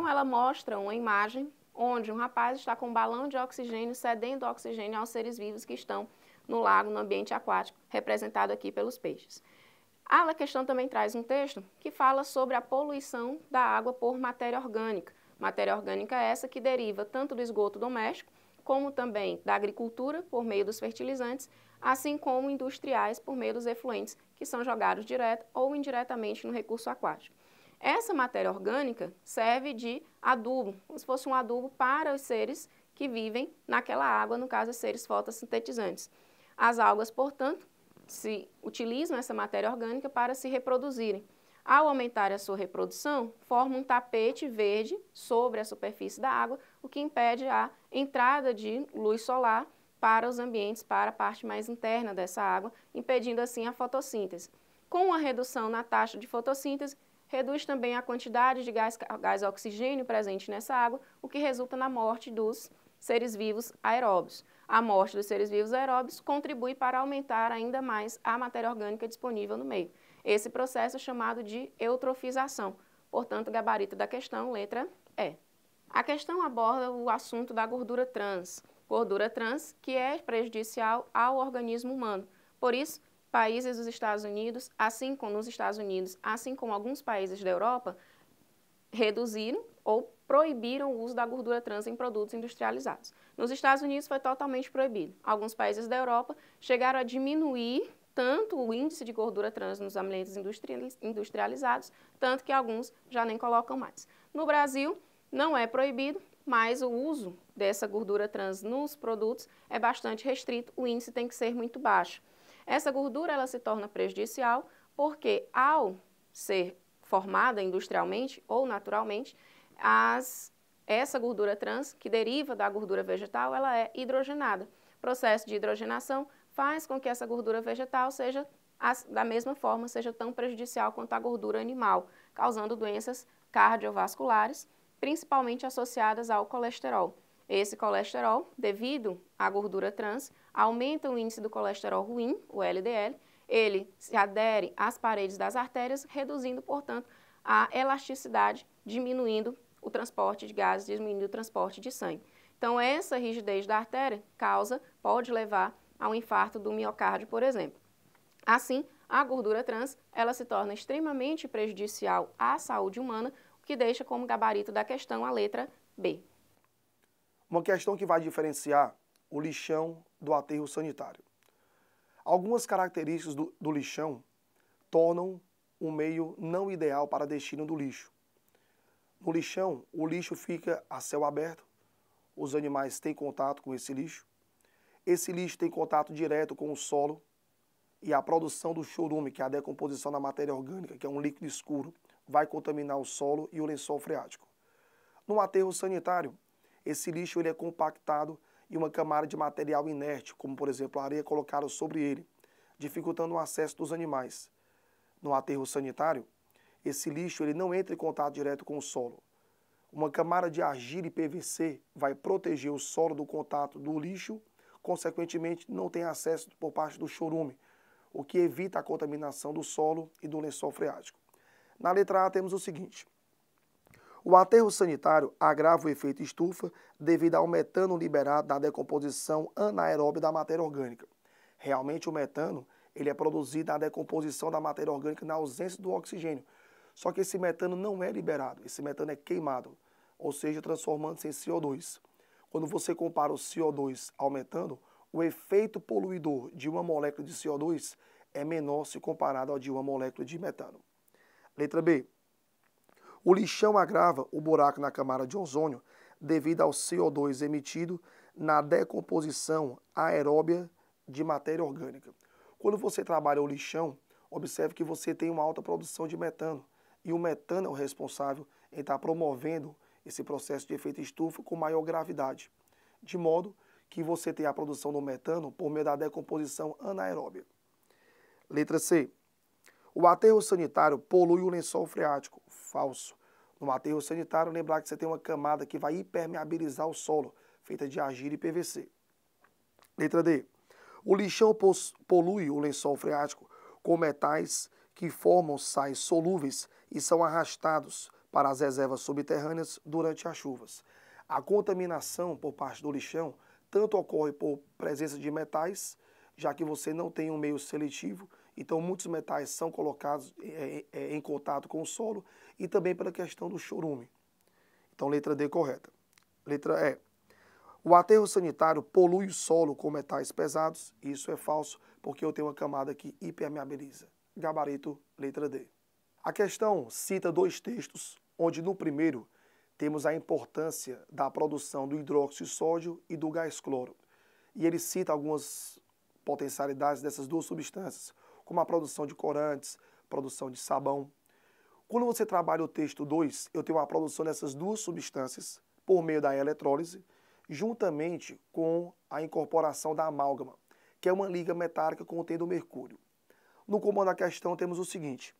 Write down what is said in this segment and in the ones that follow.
Então, ela mostra uma imagem onde um rapaz está com um balão de oxigênio cedendo oxigênio aos seres vivos que estão no lago, no ambiente aquático, representado aqui pelos peixes. A questão também traz um texto que fala sobre a poluição da água por matéria orgânica. Matéria orgânica essa que deriva tanto do esgoto doméstico, como também da agricultura, por meio dos fertilizantes, assim como industriais, por meio dos efluentes, que são jogados direto ou indiretamente no recurso aquático. Essa matéria orgânica serve de adubo, como se fosse um adubo para os seres que vivem naquela água, no caso, os seres fotossintetizantes. As algas, portanto, se utilizam essa matéria orgânica para se reproduzirem. Ao aumentar a sua reprodução, forma um tapete verde sobre a superfície da água, o que impede a entrada de luz solar para os ambientes, para a parte mais interna dessa água, impedindo assim a fotossíntese. Com a redução na taxa de fotossíntese, reduz também a quantidade de gás oxigênio presente nessa água, o que resulta na morte dos seres vivos aeróbios. A morte dos seres vivos aeróbios contribui para aumentar ainda mais a matéria orgânica disponível no meio. Esse processo é chamado de eutrofização. Portanto, gabarito da questão, letra E. A questão aborda o assunto da gordura trans. Gordura trans que é prejudicial ao organismo humano. Por isso, países dos Estados Unidos, assim como alguns países da Europa, reduziram ou proibiram o uso da gordura trans em produtos industrializados. Nos Estados Unidos foi totalmente proibido. Alguns países da Europa chegaram a diminuir tanto o índice de gordura trans nos alimentos industrializados, tanto que alguns já nem colocam mais. No Brasil, não é proibido, mas o uso dessa gordura trans nos produtos é bastante restrito, o índice tem que ser muito baixo. Essa gordura ela se torna prejudicial porque, ao ser formada industrialmente ou naturalmente, essa gordura trans, que deriva da gordura vegetal, ela é hidrogenada. O processo de hidrogenação faz com que essa gordura vegetal seja, da mesma forma, seja tão prejudicial quanto a gordura animal, causando doenças cardiovasculares, principalmente associadas ao colesterol. Esse colesterol, devido à gordura trans, aumenta o índice do colesterol ruim, o LDL, ele se adere às paredes das artérias, reduzindo, portanto, a elasticidade, diminuindo o transporte de gases, diminuindo o transporte de sangue. Então, essa rigidez da artéria pode levar a um infarto do miocárdio, por exemplo. Assim, a gordura trans, ela se torna extremamente prejudicial à saúde humana, o que deixa como gabarito da questão a letra B. Uma questão que vai diferenciar o lixão do aterro sanitário. Algumas características do lixão tornam um meio não ideal para destino do lixo. No lixão, o lixo fica a céu aberto, os animais têm contato com esse lixo tem contato direto com o solo e a produção do chorume, que é a decomposição da matéria orgânica, que é um líquido escuro, vai contaminar o solo e o lençol freático. No aterro sanitário, esse lixo ele é compactado em uma camada de material inerte, como por exemplo a areia colocada sobre ele, dificultando o acesso dos animais. No aterro sanitário, esse lixo ele não entra em contato direto com o solo. Uma camada de argila e PVC vai proteger o solo do contato do lixo, consequentemente não tem acesso por parte do chorume, o que evita a contaminação do solo e do lençol freático. Na letra A temos o seguinte: o aterro sanitário agrava o efeito estufa devido ao metano liberado da decomposição anaeróbia da matéria orgânica. Realmente o metano ele é produzido na decomposição da matéria orgânica na ausência do oxigênio. Só que esse metano não é liberado, esse metano é queimado, ou seja, transformando-se em CO2. Quando você compara o CO2 ao metano, o efeito poluidor de uma molécula de CO2 é menor se comparado ao de uma molécula de metano. Letra B. O lixão agrava o buraco na camada de ozônio devido ao CO2 emitido na decomposição aeróbia de matéria orgânica. Quando você trabalha o lixão, observe que você tem uma alta produção de metano. E o metano é o responsável em estar promovendo esse processo de efeito estufa com maior gravidade. De modo que você tem a produção do metano por meio da decomposição anaeróbia. Letra C. O aterro sanitário polui o lençol freático. Falso. No aterro sanitário, lembrar que você tem uma camada que vai impermeabilizar o solo, feita de argila e PVC. Letra D. O lixão polui o lençol freático com metais que formam sais solúveis e são arrastados para as reservas subterrâneas durante as chuvas. A contaminação por parte do lixão tanto ocorre por presença de metais, já que você não tem um meio seletivo, então muitos metais são colocados em contato com o solo, e também pela questão do chorume. Então, letra D correta. Letra E. O aterro sanitário polui o solo com metais pesados. Isso é falso, porque eu tenho uma camada que impermeabiliza. Gabarito, letra D. A questão cita dois textos, onde no primeiro temos a importância da produção do hidróxido de sódio e do gás cloro. E ele cita algumas potencialidades dessas duas substâncias, como a produção de corantes, produção de sabão. Quando você trabalha o texto 2, eu tenho a produção dessas duas substâncias por meio da eletrólise, juntamente com a incorporação da amálgama, que é uma liga metálica contendo mercúrio. No comando da questão temos o seguinte: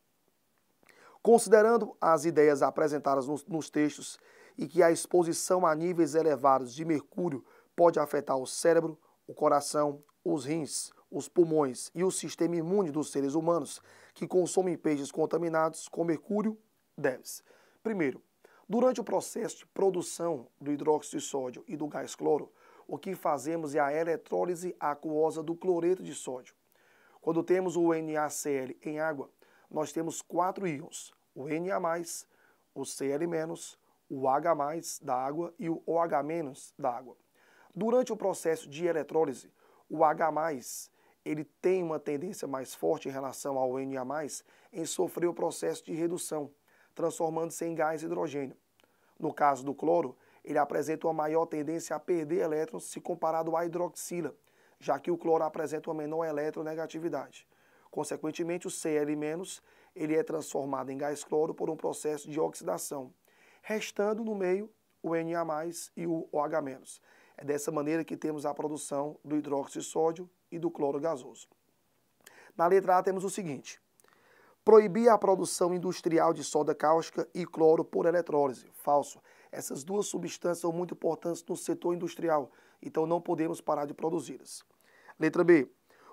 considerando as ideias apresentadas nos textos e que a exposição a níveis elevados de mercúrio pode afetar o cérebro, o coração, os rins, os pulmões e o sistema imune dos seres humanos que consomem peixes contaminados com mercúrio, deve-se. Primeiro, durante o processo de produção do hidróxido de sódio e do gás cloro, o que fazemos é a eletrólise aquosa do cloreto de sódio. Quando temos o NaCl em água, nós temos 4 íons, o Na+, o Cl-, o H+ da água e o OH- da água. Durante o processo de eletrólise, o H+, ele tem uma tendência mais forte em relação ao Na+, em sofrer o processo de redução, transformando-se em gás hidrogênio. No caso do cloro, ele apresenta uma maior tendência a perder elétrons se comparado à hidroxila, já que o cloro apresenta uma menor eletronegatividade. Consequentemente, o Cl- ele é transformado em gás cloro por um processo de oxidação, restando no meio o Na+ e o OH-. É dessa maneira que temos a produção do hidróxido de sódio e do cloro gasoso. Na letra A temos o seguinte: proibir a produção industrial de soda cáustica e cloro por eletrólise. Falso. Essas duas substâncias são muito importantes no setor industrial, então não podemos parar de produzi-las. Letra B.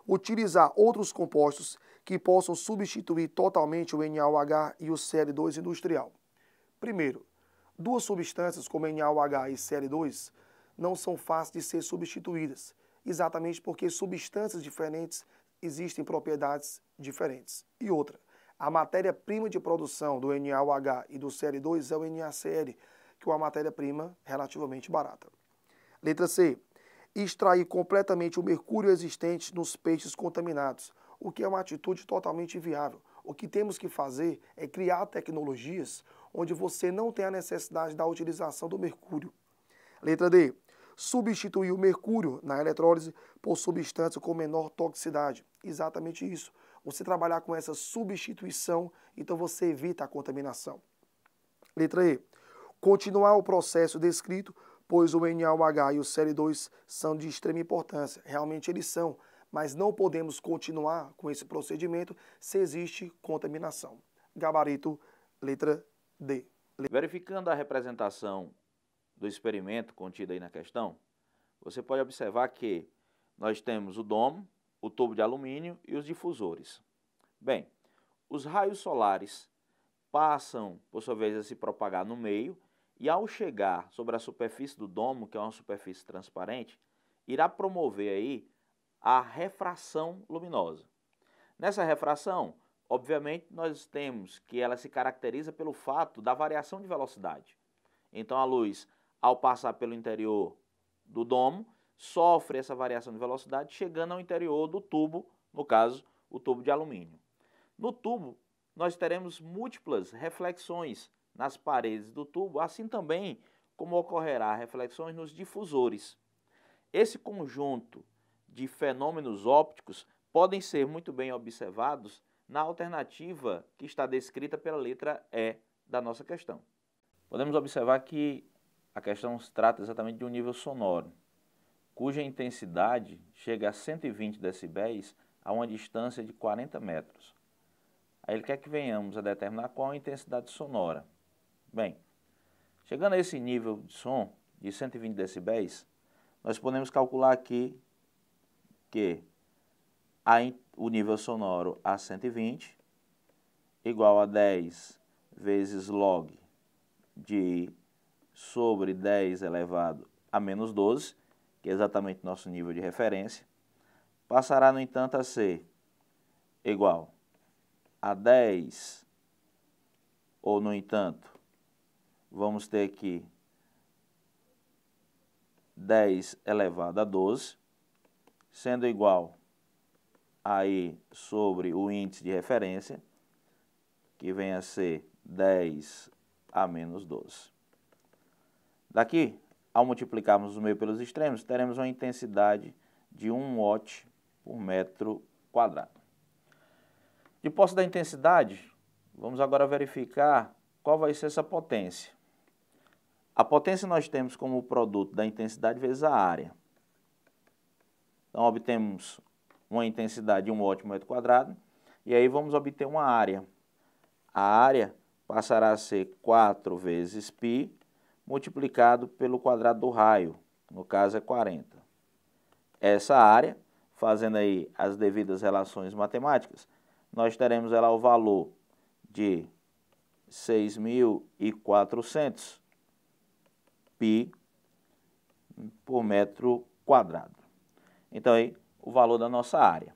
Utilizar outros compostos que possam substituir totalmente o NaOH e o Cl2 industrial. Primeiro, duas substâncias como NaOH e Cl2 não são fáceis de ser substituídas, exatamente porque substâncias diferentes existem propriedades diferentes. E outra, a matéria-prima de produção do NaOH e do Cl2 é o NaCl, que é uma matéria-prima relativamente barata. Letra C. Extrair completamente o mercúrio existente nos peixes contaminados, o que é uma atitude totalmente inviável. O que temos que fazer é criar tecnologias onde você não tem a necessidade da utilização do mercúrio. Letra D. Substituir o mercúrio na eletrólise por substância com menor toxicidade. Exatamente isso. Você trabalhar com essa substituição, então você evita a contaminação. Letra E. Continuar o processo descrito, pois o NaOH e o Cl2 são de extrema importância. Realmente eles são, mas não podemos continuar com esse procedimento se existe contaminação. Gabarito, letra D. Verificando a representação do experimento contido aí na questão, você pode observar que nós temos o domo, o tubo de alumínio e os difusores. Bem, os raios solares passam, por sua vez, a se propagar no meio e, ao chegar sobre a superfície do domo, que é uma superfície transparente, irá promover aí a refração luminosa. Nessa refração, obviamente, nós temos que ela se caracteriza pelo fato da variação de velocidade. Então, a luz, ao passar pelo interior do domo, sofre essa variação de velocidade, chegando ao interior do tubo, no caso, o tubo de alumínio. No tubo, nós teremos múltiplas reflexões nas paredes do tubo, assim também como ocorrerá reflexões nos difusores. Esse conjunto de fenômenos ópticos podem ser muito bem observados na alternativa que está descrita pela letra E da nossa questão. Podemos observar que a questão se trata exatamente de um nível sonoro, cuja intensidade chega a 120 decibéis a uma distância de 40 metros. Aí ele quer que venhamos a determinar qual a intensidade sonora. Bem, chegando a esse nível de som de 120 decibéis, nós podemos calcular aqui que o nível sonoro a 120 igual a 10 vezes log de I sobre 10 elevado a menos 12, que é exatamente nosso nível de referência, passará, no entanto, a ser igual a 10, ou, no entanto, vamos ter aqui 10 elevado a 12, sendo igual a I sobre o índice de referência, que vem a ser 10 a menos 12. Daqui, ao multiplicarmos o meio pelos extremos, teremos uma intensidade de 1 watt por metro quadrado. De posse da intensidade, vamos agora verificar qual vai ser essa potência. A potência nós temos como produto da intensidade vezes a área. Então, obtemos uma intensidade de 1 watt por metro quadrado, e aí vamos obter uma área. A área passará a ser 4 vezes π multiplicado pelo quadrado do raio, no caso é 40. Essa área, fazendo aí as devidas relações matemáticas, nós teremos ela o valor de 6.400 π por metro quadrado. Então, aí, o valor da nossa área.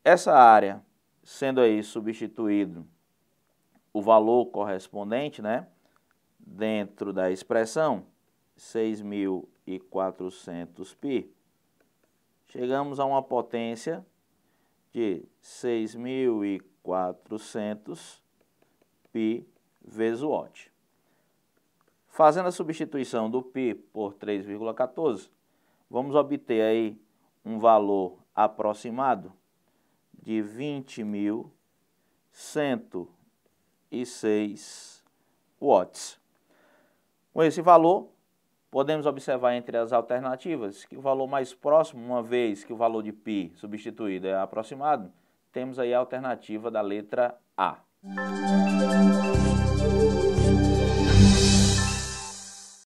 Essa área, sendo aí substituído o valor correspondente, né, dentro da expressão 6.400 π, chegamos a uma potência de 6.400 π vezes o watt. Fazendo a substituição do π por 3,14, vamos obter aí um valor aproximado de 20.106 watts. Com esse valor, podemos observar entre as alternativas que o valor mais próximo, uma vez que o valor de π substituído é aproximado, temos aí a alternativa da letra A.